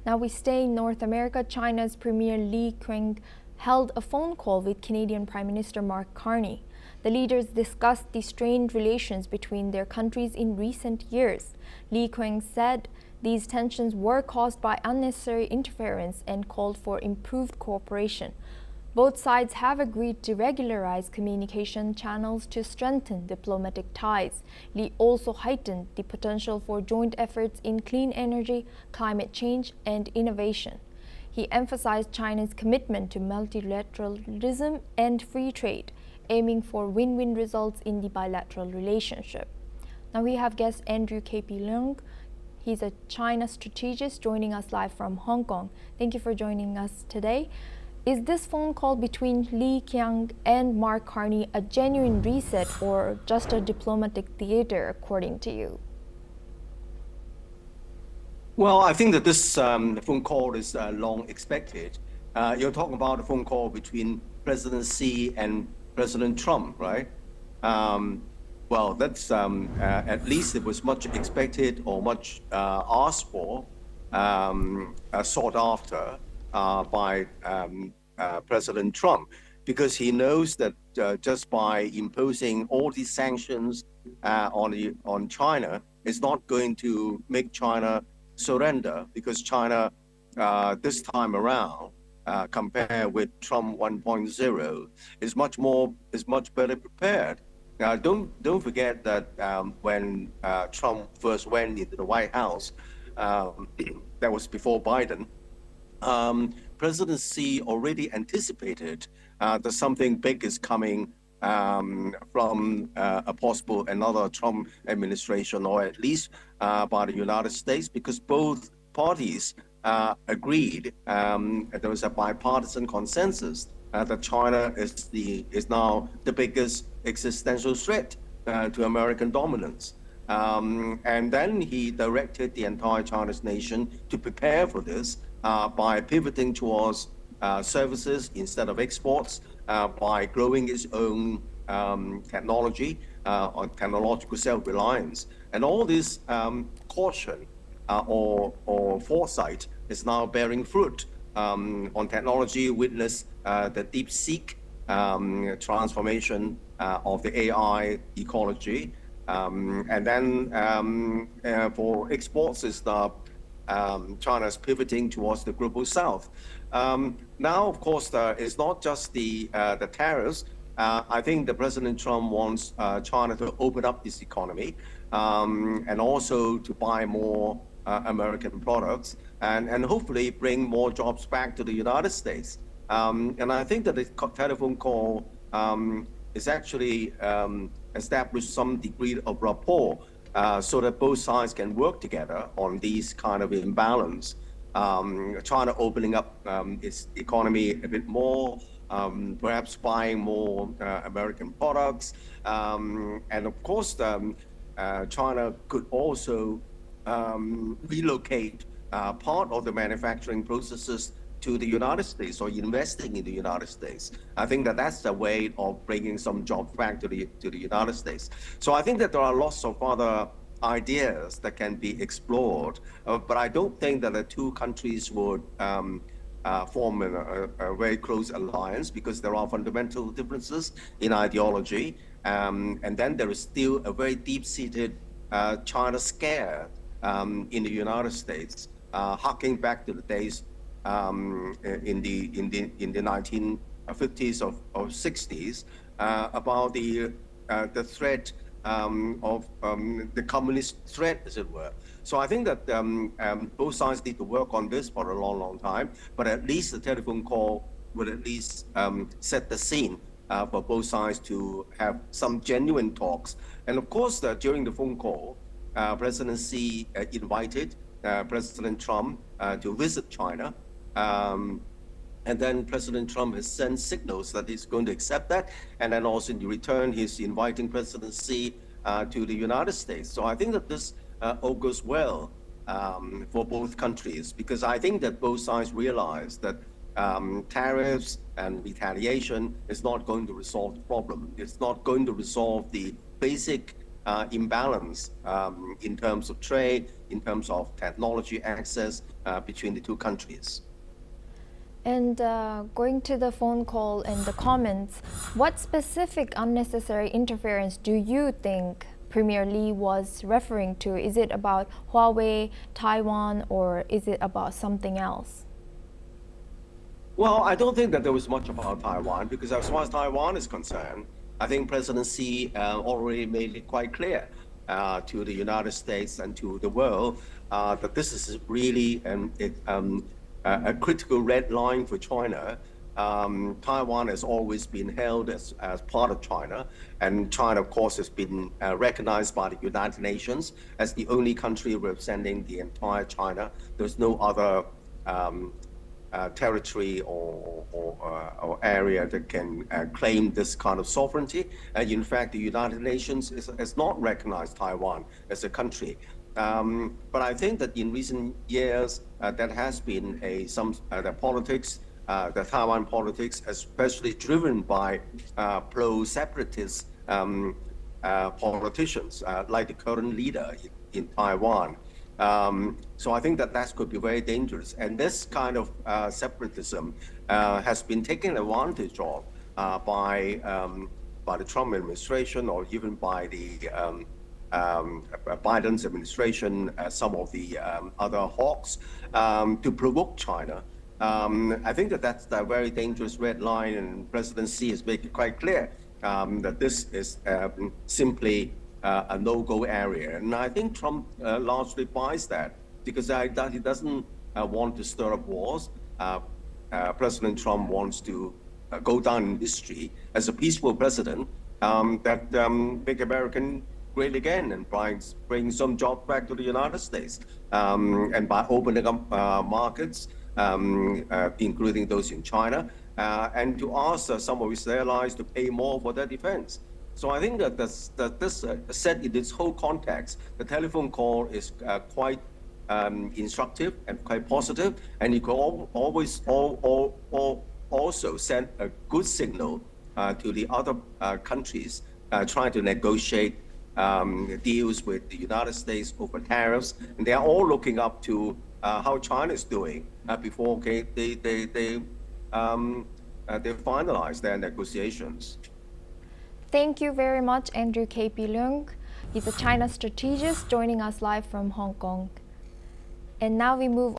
Now we stay in North America. China's Premier Li Qiang held a phone call with Canadian Prime Minister Mark Carney. The leaders discussed the strained relations between their countries in recent years. Li Qiang said these tensions were caused by unnecessary interference and called for improved cooperation. Both sides have agreed to regularize communication channels to strengthen diplomatic ties. Li also heightened the potential for joint efforts in clean energy, climate change, and innovation. He emphasized China's commitment to multilateralism and free trade, aiming for win-win results in the bilateral relationship. Now we have guest Andrew K.P. Leung. He's a China strategist joining us live from Hong Kong. Thank you for joining us today. Is this phone call between Li Qiang and Mark Carney a genuine reset or just a diplomatic theater, according to you? Well, I think that this phone call is long expected. You're talking about a phone call between President Xi and President Trump, right? Well, that's at least it was much expected or much asked for, sought after by President Trump, because he knows that just by imposing all these sanctions on China, it's not going to make China surrender, because China this time around, compared with Trump 1.0, is much better prepared. Now, don't forget that when Trump first went into the White House, that was before Biden. President Xi already anticipated that something big is coming from a possible another Trump administration, or at least by the United States, because both parties agreed. There was a bipartisan consensus that China is now the biggest existential threat to American dominance. And then he directed the entire Chinese nation to prepare for this by pivoting towards services instead of exports, by growing its own technology or technological self-reliance. And all this caution or foresight is now bearing fruit. On technology, witness the DeepSeek transformation of the AI ecology. And then for exports is the China's pivoting towards the global south. Now, of course, it's not just the tariffs. I think that President Trump wants China to open up its economy and also to buy more American products and hopefully bring more jobs back to the United States. And I think that the telephone call is actually established some degree of rapport so that both sides can work together on these kind of imbalance. China opening up its economy a bit more, perhaps buying more American products. And of course, China could also relocate part of the manufacturing processes to the United States or investing in the United States. I think that that's the way of bringing some jobs back to the United States. So I think that there are lots of other ideas that can be explored, but I don't think that the two countries would form a very close alliance, because there are fundamental differences in ideology, and then there is still a very deep-seated China scare in the United States, harking back to the days in the 1950s or 60s about the threat of the communist threat, as it were. So I think that both sides need to work on this for a long, long time, but at least the telephone call will at least set the scene for both sides to have some genuine talks. And of course, during the phone call, President Xi invited President Trump to visit China. And then President Trump has sent signals that he's going to accept that. And then also in return, he's inviting President Xi to the United States. So I think that this all goes well for both countries, because I think that both sides realize that tariffs and retaliation is not going to resolve the problem. It's not going to resolve the basic imbalance in terms of trade, in terms of technology access between the two countries. And going to the phone call and the comments, what specific unnecessary interference do you think Premier Li was referring to? Is it about Huawei, Taiwan, or is it about something else? Well, I don't think that there was much about Taiwan, because as far as Taiwan is concerned, I think President Xi already made it quite clear to the United States and to the world that this is really a critical red line for China. Taiwan has always been held as part of China, and China, of course, has been recognized by the United Nations as the only country representing the entire China. There's no other territory or area that can claim this kind of sovereignty. And in fact, the United Nations has not recognized Taiwan as a country. But I think that in recent years, that has been the politics, the Taiwan politics, especially driven by pro-separatist politicians, like the current leader in Taiwan. So I think that could be very dangerous. And this kind of separatism has been taken advantage of by the Trump administration, or even by the Biden's administration, some of the other hawks, to provoke China. I think that's a very dangerous red line, and President Xi has made it quite clear that this is simply a no-go area. And I think Trump largely buys that, because he doesn't want to stir up wars. President Trump wants to go down in history as a peaceful president that make America great again and bring some jobs back to the United States. And by opening up markets, including those in China, and to ask some of his allies to pay more for their defense. So I think that this set in its whole context, the telephone call is quite instructive and quite positive, and it could always also send a good signal to the other countries trying to negotiate deals with the United States over tariffs, and they are all looking up to how China is doing before they finalize their negotiations. Thank you very much, Andrew K.P. Leung. He's a China strategist joining us live from Hong Kong. And now we move